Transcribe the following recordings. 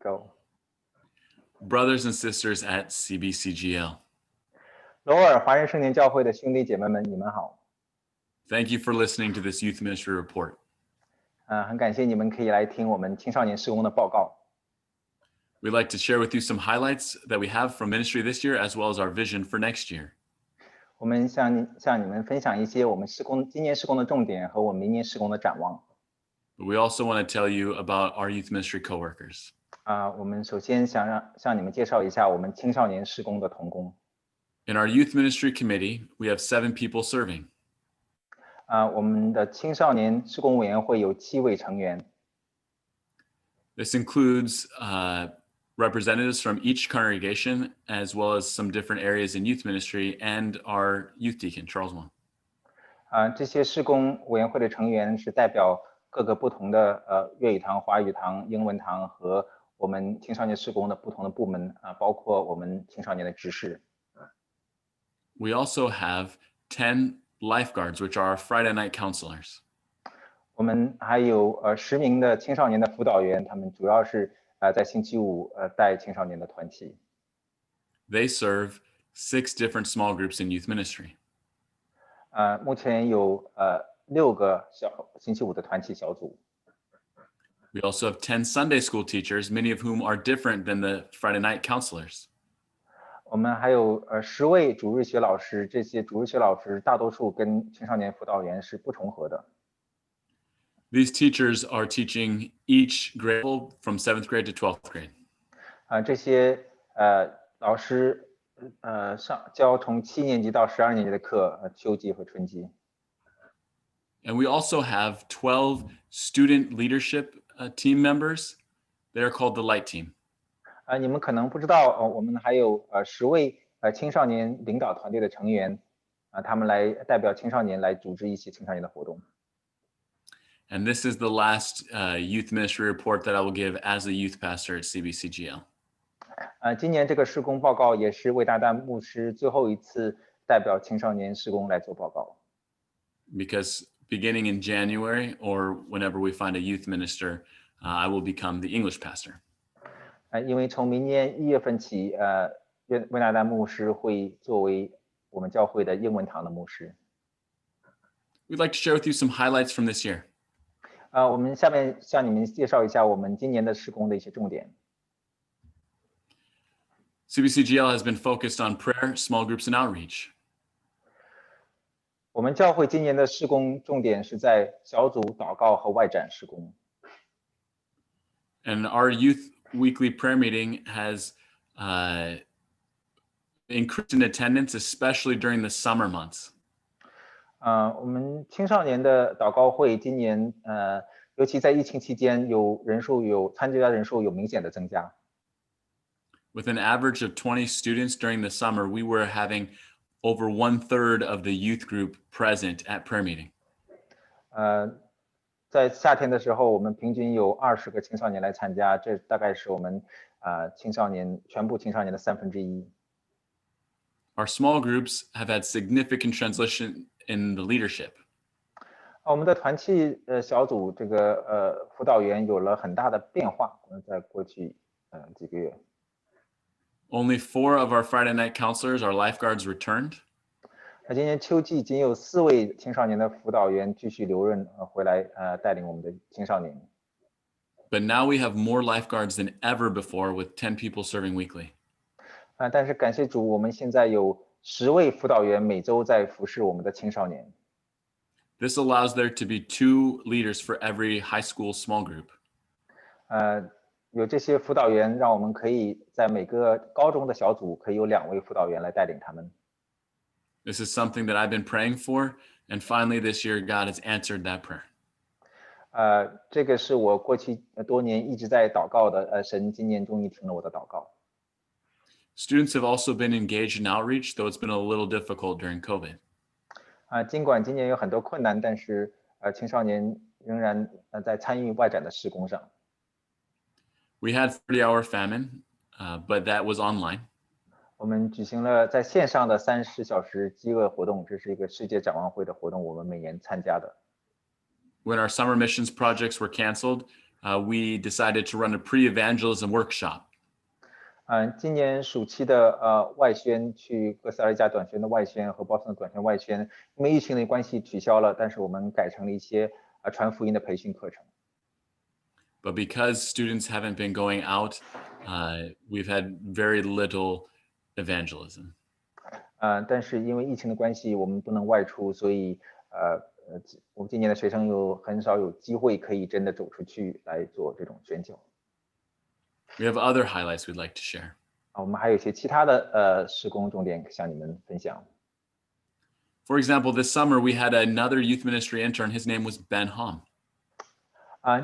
Go. Brothers and sisters at CBCGL, 罗尔华人圣年教会的兄弟姐妹们，你们好。thank you for listening to this youth ministry report. 很感谢你们可以来听我们青少年事工的报告。We'd like to share with you some highlights that we have from ministry this year, as well as our vision for next year. 我们向你们分享一些我们今年事工的重点和我们明年事工的展望。But we also want to tell you about our youth ministry coworkers. 我们首先向你们介绍一下我们青少年事工的同工。In our youth ministry committee, we have 7 people serving. 我们的青少年事工委员会有7位成员。This includes representatives from each congregation, as well as some different areas in youth ministry, and our youth deacon, Charles Wong. 这些事工委员会的成员是代表各个不同的粤语堂、华语堂、英文堂和我们青少年事工的不同的部门包括我们青少年的执事。We also have 10 lifeguards, which are our Friday night counselors. 我们还有10名的青少年的辅导员，他们主要是在星期五带青少年的团契。They serve 6 different small groups in youth ministry. 目前有6个星期五的团契小组。We also have 10 Sunday school teachers, many of whom are different than the Friday night counselors. 我们还有10位主日学老师，这些主日学老师大多数跟青少年辅导员是不重合的。These teachers are teaching each grade level from 7th grade to 12th grade. 这些老师教从7年级到12年级的课，秋季和春季。And we also have 12 student leadership team members. They are called the Light Team. 你们可能不知道，我们还有10位青少年领导团队的成员，他们来代表青少年来组织一些青少年的活动。And this is the last youth ministry report that I will give as a youth pastor at CBCGL. 今年这个事工报告也是魏大丹牧师最后一次代表青少年事工来做报告。Because beginning in January, or whenever we find a youth minister, I will become the English pastor. 因为从明年1月份起，魏大丹牧师会作为我们教会的英文堂的牧师。We'd like to share with you some highlights from this year. 我们下面向你们介绍一下我们今年的事工的一些重点。CBCGL has been focused on prayer, small groups, and outreach. 我们教会今年的事工重点是在小组祷告和外展事工。And our youth weekly prayer meeting has increased in attendance, especially during the summer months. 我们青少年的祷告会今年尤其在疫情期间参加人数有明显的增加。With an average of 20 students during the summer, we were having over 1/3 of the youth group present at prayer meeting. 在夏天的时候，我们平均有20个青少年来参加，这大概是我们全部青少年的1/3。Our small groups have had significant transition in the leadership. 我们的团契小组这个辅导员有了很大的变化，在过去几个月。Only 4 of our Friday night counselors, our lifeguards, returned. 今年秋季仅有4位青少年的辅导员继续留任回来带领我们的青少年。But now we have more lifeguards than ever before, with 10 people serving weekly. 但是感谢主，我们现在有10位辅导员每周在服侍我们的青少年。This allows there to be 2 leaders for every high school small group. 有这些辅导员，让我们可以在每个高中的小组可以有2位辅导员来带领他们。This is something that I've been praying for, and finally this year God has answered that prayer. 这个是我过去多年一直在祷告的，神今年终于听了我的祷告。Students have also been engaged in outreach, though it's been a little difficult during COVID. 尽管今年有很多困难，但是青少年仍然在参与外展的事工上。We had 30-hour famine, but that was online. 我们举行了在线上的30小时饥饿活动，这是一个世界展望会的活动，我们每年参加的。When our summer missions projects were canceled, we decided to run a pre-evangelism workshop. 今年暑期的外宣，去哥斯达黎加短宣的外宣和波士顿短宣外宣，因为疫情的关系取消了，但是我们改成了一些传福音的培训课程。But because students haven't been going out, we've had very little evangelism. 但是因为疫情的关系，我们不能外出，所以我们今年的学生很少有机会可以真的走出去来做这种宣教。We have other highlights we'd like to share. 我们还有一些其他的施工重点向你们分享。For example, this summer we had another youth ministry intern. His name was Ben Hom.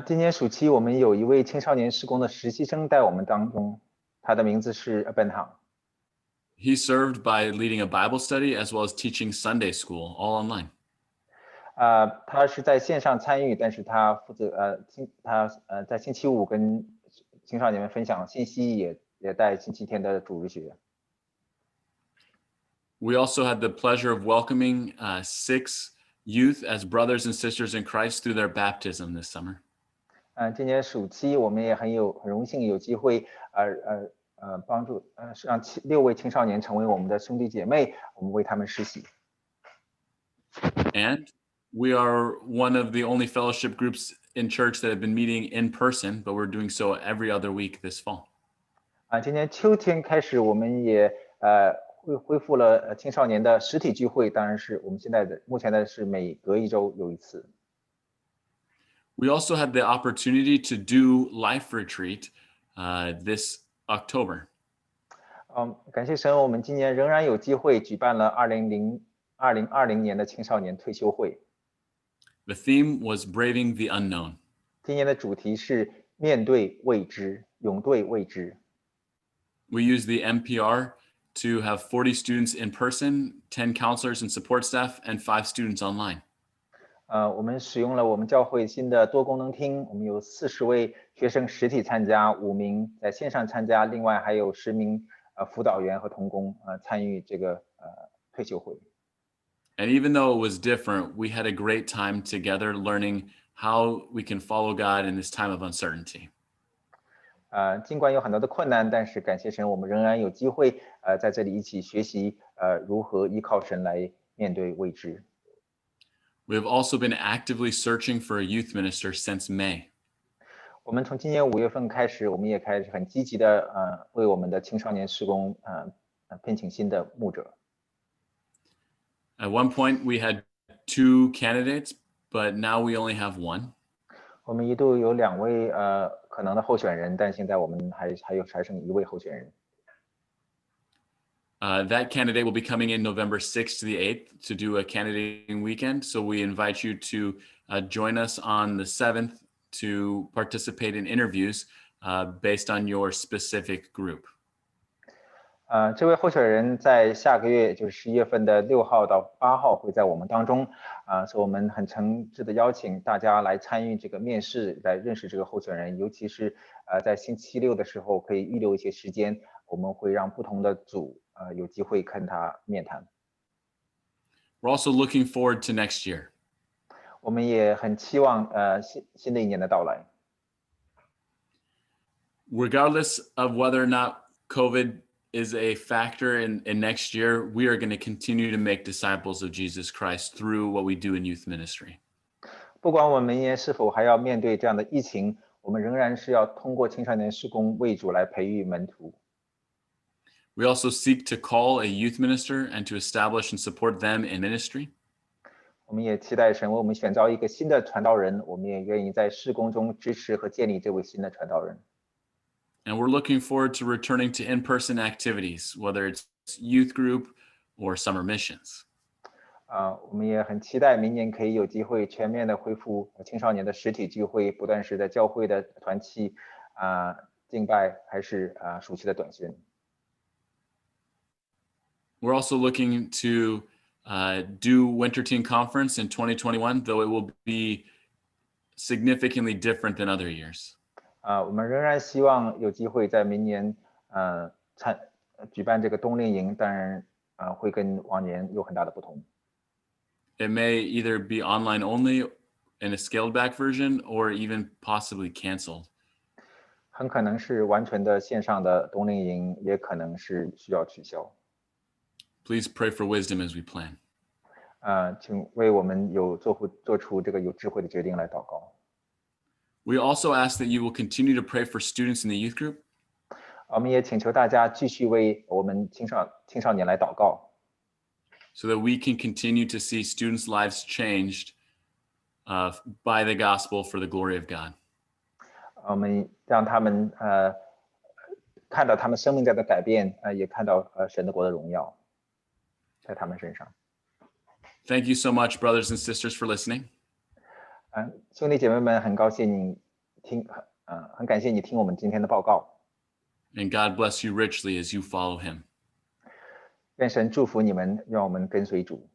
今年暑期我们有一位青少年施工的实习生在我们当中，他的名字是 Ben Hom。He served by leading a Bible study as well as teaching Sunday school, all online. 他是在线上参与，但是他负责在星期五跟青少年们分享信息，也带星期天的主日学。We also had the pleasure of welcoming 6 youth as brothers and sisters in Christ through their baptism this summer. 今年暑期我们也很荣幸有机会帮助让6位青少年成为我们的兄弟姐妹，我们为他们施洗。And we are one of the only fellowship groups in church that have been meeting in person, but we're doing so every other week this fall. 今年秋天开始，我们也恢复了青少年的实体聚会，当然是我们目前的是每隔1周有一次。We also had the opportunity to do Life Retreat this October. 感谢神，我们今年仍然有机会举办了2020年的青少年退休会。The theme was Braving the Unknown. 今年的主题是面对未知，勇对未知。We used the MPR to have 40 students in person, 10 counselors and support staff, and 5 students online. 我们使用了我们教会新的多功能厅，我们有40位学生实体参加，5名在线上参加，另外还有10名辅导员和同工参与这个退休会。And even though it was different, we had a great time together learning how we can follow God in this time of uncertainty. 尽管有很多的困难，但是感谢神，我们仍然有机会在这里一起学习如何依靠神来面对未知。We have also been actively searching for a youth minister since May. 我们从今年5月份开始，我们也开始很积极的为我们的青少年施工聘请新的牧者。At one point, we had 2 candidates, but now we only have 1. 我们一度有2位可能的候选人，但现在我们还剩1位候选人。That candidate will be coming in November 6th to the 8th to do a candidating weekend. So we invite you to join us on the 7th to participate in interviews based on your specific group. 这位候选人在下个月，就是11月份的6号到8号会在我们当中，所以我们很诚挚的邀请大家来参与这个面试，来认识这个候选人，尤其是在星期6的时候可以预留一些时间，我们会让不同的组有机会跟他面谈。We're also looking forward to next year. 我们也很期望新的一年的到来。Regardless of whether or not COVID is a factor in next year, we are going to continue to make disciples of Jesus Christ through what we do in youth ministry. 不管我们明年是否还要面对这样的疫情，我们仍然是要通过青少年事工为主来培育门徒。We also seek to call a youth minister and to establish and support them in ministry. 我们也期待神为我们选召一个新的传道人，我们也愿意在事工中支持和建立这位新的传道人。And we're looking forward to returning to in-person activities, whether it's youth group or summer missions. 我们也很期待明年可以有机会全面的恢复青少年的实体聚会，不论是在教会的团契敬拜，还是暑期的短宣。We're also looking to do Winter Teen Conference in 2021, though it will be significantly different than other years. 我们仍然希望有机会在明年举办这个冬令营，当然会跟往年有很大的不同。It may either be online only in a scaled back version or even possibly canceled. 很可能是完全的线上的冬令营，也可能是需要取消。Please pray for wisdom as we plan. 请为我们做出这个有智慧的决定来祷告。We also ask that you will continue to pray for students in the youth group. 我们也请求大家继续为我们青少年来祷告， so that we can continue to see students' lives changed by the gospel for the glory of God. 我们让他们看到他们生命在的改变，也看到神的国的荣耀在他们身上。Thank you so much, brothers and sisters, for listening. 兄弟姐妹们，很感谢你听我们今天的报告。 And God bless you richly as you follow him. 愿神祝福你们，让我们跟随主。